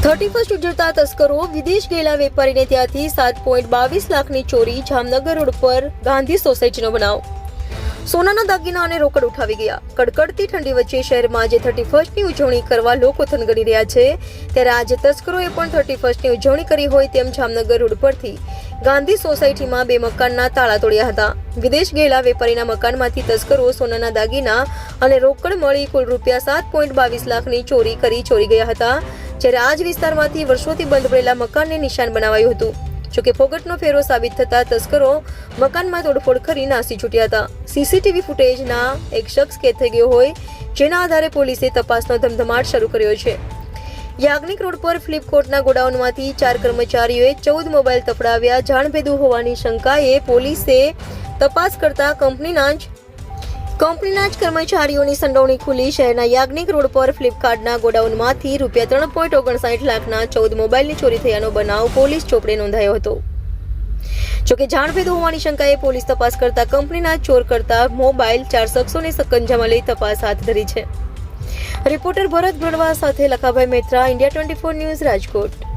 31 ઉજળતા તસ્કરો વિદેશ ગયેલા વેપારીને ત્યાંથી 7.22 લાખની ચોરી. જામનગર રોડ પર ગાંધી સોસાયટીનો બનાવ. સોનાના દાગીના અને રોકડ ઉઠાવી ગયા. કડકડતી ઠંડી વચ્ચે શહેરમાં આજે 31ની ઉજવણી કરવા લોકો થનગની રહ્યા છે. ત્યારે આજે તસ્કરોએ પણ 31ની ઉજવણી કરી હોય તેમ જામનગર રોડ પરથી ગાંધી સોસાયટીમાં 2 મકાનના તાળા તોડ્યા હતા. વિદેશ ગયેલા વેપારીના મકાનમાંથી તસ્કરો સોનાના દાગીના અને રોકડ મળી કુલ રૂપિયા 7.22 લાખની ચોરી ગયા હતા. જ્યારે આ જ વિસ્તારમાંથી વર્ષોથી બંધ પડેલા મકાનને નિશાન બનાવાયું હતું. જોકે ફોગટનો ફેરો સાબિત થતા તસ્કરો મકાનમાં તોડફોડ કરી નાસી છૂટ્યા હતા. સીસીટીવી ફૂટેજના એક શખ્સ કેદ થઈ ગયો હોય, જેના આધારે પોલીસે તપાસનો ધમધમાટ શરૂ કર્યો છે. યાજ્ઞિક રોડ પર ફ્લિપકોર્ટના ગોડાઉનમાંથી 4 કર્મચારીઓએ 14 મોબાઈલ તપડાવ્યા. જાણભેદુ હોવાની શંકાએ પોલીસે તપાસ કરતા કંપનીના જ કર્મચારીઓની સંડોવણી ખુલી. શહેરના યાજ્ઞિક રોડ પર ફ્લિપકાર્ટના ગોડાઉનમાંથી રૂપિયા 3.59 લાખના 14 મોબાઈલની ચોરી થયાનો બનાવ પોલીસ ચોપડે નોંધાયો હતો. જોકે જાણભેદુ હોવાની શંકાએ પોલીસ તપાસ કરતા કંપનીના ચોર કરતા મોબાઈલ 4 શખ્સોને સકંજામાં લઈ તપાસ હાથ ધરી છે. રિપોર્ટર ભરત ભણવા સાથે લખાભાઈ મૈત્રા, ઇન્ડિયા 24 ન્યૂઝ, રાજકોટ.